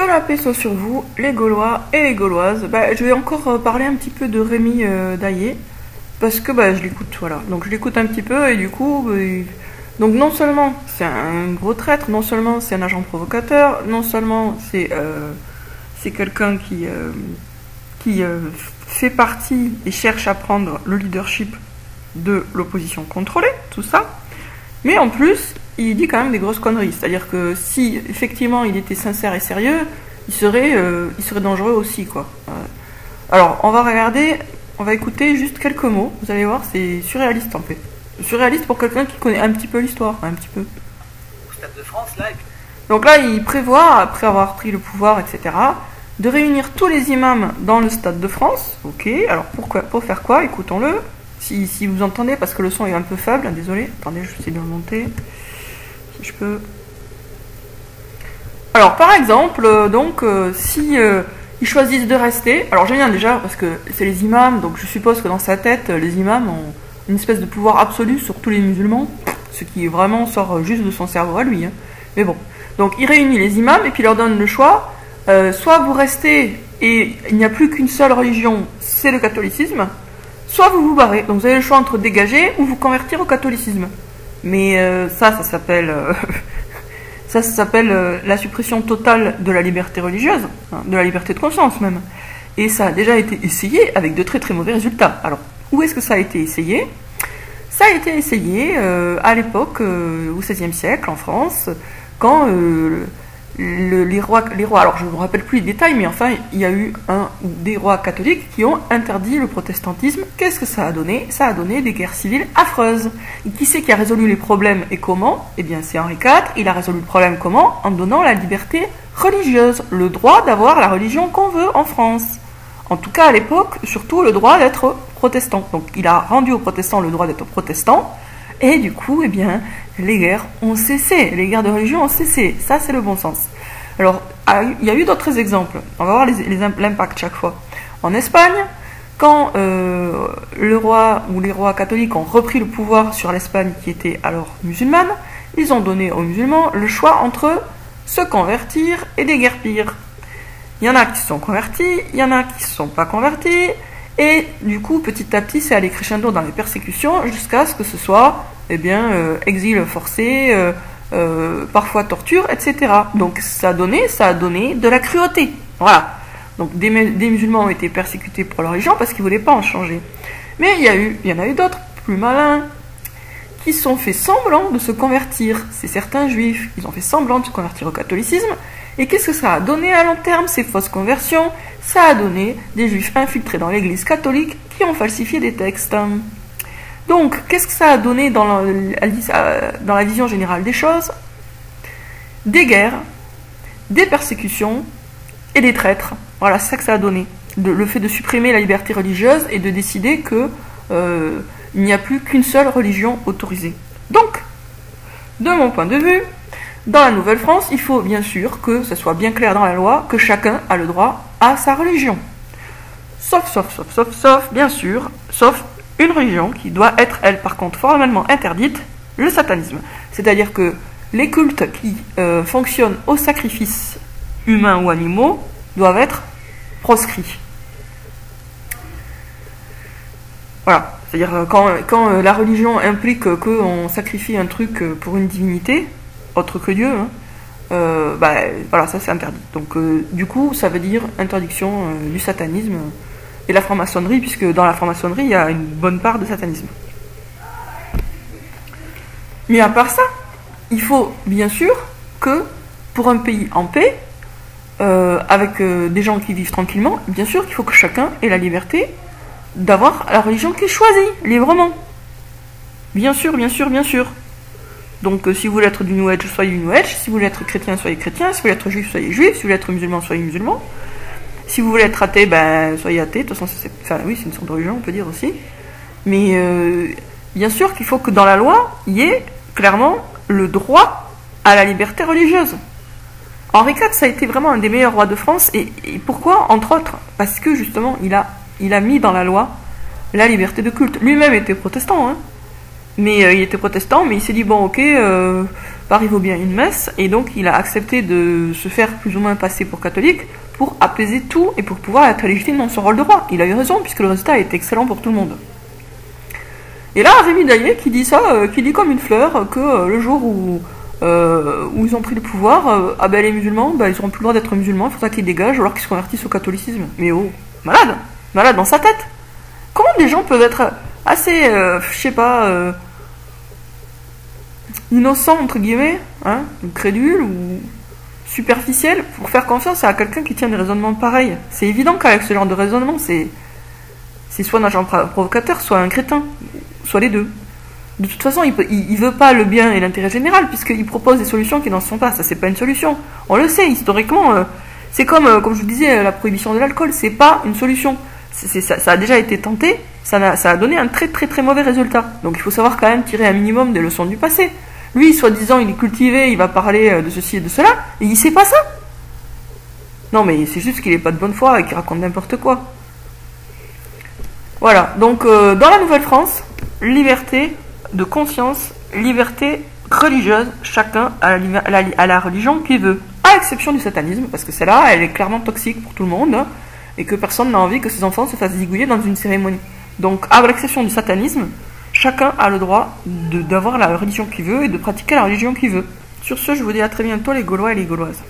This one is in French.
Que la paix soit sur vous, les Gaulois et les Gauloises. Je vais encore parler un petit peu de Rémi Daillé, parce que je l'écoute, voilà. Donc je l'écoute un petit peu, et du coup, donc non seulement c'est un gros traître, non seulement c'est un agent provocateur, non seulement c'est quelqu'un qui fait partie et cherche à prendre le leadership de l'opposition contrôlée, tout ça, mais en plus, il dit quand même des grosses conneries. C'est-à-dire que si effectivement il était sincère et sérieux, il serait dangereux aussi, quoi. Alors, on va écouter juste quelques mots. Vous allez voir, c'est surréaliste en fait. Surréaliste pour quelqu'un qui connaît un petit peu l'histoire, un petit peu. Au Stade de France, là. Donc là, il prévoit, après avoir pris le pouvoir, etc., de réunir tous les imams dans le Stade de France. Ok, alors pour faire quoi? Écoutons-le. Si vous entendez, parce que le son est un peu faible, désolé. Attendez, je vais essayer de le monter. Si je peux. Alors, par exemple, si ils choisissent de rester, alors j'aime bien déjà, parce que c'est les imams, donc je suppose que dans sa tête, les imams ont une espèce de pouvoir absolu sur tous les musulmans, ce qui vraiment sort juste de son cerveau à lui. Hein. Mais bon, donc il réunit les imams et puis il leur donne le choix, soit vous restez et il n'y a plus qu'une seule religion, c'est le catholicisme, soit vous vous barrez. Donc vous avez le choix entre dégager ou vous convertir au catholicisme. Mais ça s'appelle la suppression totale de la liberté religieuse, hein, de la liberté de conscience même. Et ça a déjà été essayé avec de très très mauvais résultats. Alors, où est-ce que ça a été essayé? Ça a été essayé à l'époque, au XVIe siècle, en France, quand les rois, alors je ne me rappelle plus les détails, mais enfin, il y a eu des rois catholiques qui ont interdit le protestantisme. Qu'est-ce que ça a donné? Ça a donné des guerres civiles affreuses. Et qui c'est qui a résolu les problèmes et comment? Eh bien, c'est Henri IV. Il a résolu le problème comment? En donnant la liberté religieuse, le droit d'avoir la religion qu'on veut en France. En tout cas, à l'époque, surtout le droit d'être protestant. Donc, il a rendu aux protestants le droit d'être protestants. Et du coup, eh bien, les guerres ont cessé, les guerres de religion ont cessé. Ça, c'est le bon sens. Alors, il y a eu d'autres exemples. On va voir l'impact chaque fois. En Espagne, quand le roi ou les rois catholiques ont repris le pouvoir sur l'Espagne, qui était alors musulmane, ils ont donné aux musulmans le choix entre se convertir et déguerpir. Il y en a qui se sont convertis, il y en a qui ne se sont pas convertis, et du coup, petit à petit, c'est allé crescendo dans les persécutions jusqu'à ce que ce soit, exil forcé, parfois torture, etc. Donc ça a donné de la cruauté. Voilà. Donc des musulmans ont été persécutés pour leur religion parce qu'ils ne voulaient pas en changer. Mais il y en a eu d'autres, plus malins, qui sont fait semblant de se convertir. C'est certains juifs, ils ont fait semblant de se convertir au catholicisme. Et qu'est-ce que ça a donné à long terme, ces fausses conversions? Ça a donné des juifs infiltrés dans l'église catholique qui ont falsifié des textes. Donc, qu'est-ce que ça a donné dans la vision générale des choses? Des guerres, des persécutions et des traîtres. Voilà, c'est ça que ça a donné. Le fait de supprimer la liberté religieuse et de décider que il n'y a plus qu'une seule religion autorisée. Donc, de mon point de vue, dans la Nouvelle-France, il faut bien sûr que ce soit bien clair dans la loi que chacun a le droit à sa religion. Sauf, bien sûr, sauf une religion qui doit être, elle, par contre, formellement interdite, le satanisme. C'est-à-dire que les cultes qui fonctionnent au sacrifice humain ou animaux doivent être proscrits. Voilà. C'est-à-dire quand la religion implique qu'on sacrifie un truc pour une divinité, autre que Dieu, voilà, ça c'est interdit. Donc du coup, ça veut dire interdiction du satanisme et la franc-maçonnerie, puisque dans la franc-maçonnerie, il y a une bonne part de satanisme. Mais à part ça, il faut bien sûr que pour un pays en paix, avec des gens qui vivent tranquillement, bien sûr qu'il faut que chacun ait la liberté d'avoir la religion qu'il choisit, librement. Bien sûr. Donc si vous voulez être du New Age, soyez du New Age. Si vous voulez être chrétien, soyez chrétien. Si vous voulez être juif, soyez juif. Si vous voulez être musulman, soyez musulman. Si vous voulez être athée, soyez athée. De toute façon, c'est une sorte de religion, on peut dire aussi. Mais bien sûr qu'il faut que dans la loi, il y ait clairement le droit à la liberté religieuse. Henri IV, ça a été vraiment un des meilleurs rois de France. Et pourquoi? Entre autres, parce que justement, il a mis dans la loi la liberté de culte. Lui-même était protestant, hein. Mais il était protestant, mais il s'est dit, bon, ok, pas arrivé au bien une messe, et donc il a accepté de se faire plus ou moins passer pour catholique pour apaiser tout et pour pouvoir être légitime dans son rôle de roi. Il a eu raison, puisque le résultat est excellent pour tout le monde. Et là, Rémi Daillé qui dit ça, qui dit comme une fleur, que le jour où ils ont pris le pouvoir, les musulmans, ils n'auront plus le droit d'être musulmans, il faudra qu'ils dégagent, alors qu'ils se convertissent au catholicisme. Mais oh, malade dans sa tête. Comment des gens peuvent être assez, innocents, entre guillemets, hein, ou crédules, ou superficiels, pour faire confiance à quelqu'un qui tient des raisonnements pareils. C'est évident qu'avec ce genre de raisonnement, c'est soit un agent provocateur, soit un crétin, soit les deux. De toute façon, il veut pas le bien et l'intérêt général, puisqu'il propose des solutions qui n'en sont pas. Ça, c'est pas une solution. On le sait, historiquement, c'est comme je vous disais, la prohibition de l'alcool, c'est pas une solution. Ça a déjà été tenté, ça a donné un très très très mauvais résultat. Donc il faut savoir quand même tirer un minimum des leçons du passé. Lui, soi-disant, il est cultivé, il va parler de ceci et de cela, et il sait pas ça. Non, mais c'est juste qu'il est pas de bonne foi et qu'il raconte n'importe quoi. Voilà, donc dans la Nouvelle-France, liberté de conscience, liberté religieuse, chacun a la religion qu'il veut, à exception du satanisme, parce que celle-là, elle est clairement toxique pour tout le monde, hein, et que personne n'a envie que ses enfants se fassent zigouiller dans une cérémonie. Donc, à l'exception du satanisme, chacun a le droit d'avoir la religion qu'il veut et de pratiquer la religion qu'il veut. Sur ce, je vous dis à très bientôt les Gaulois et les Gauloises.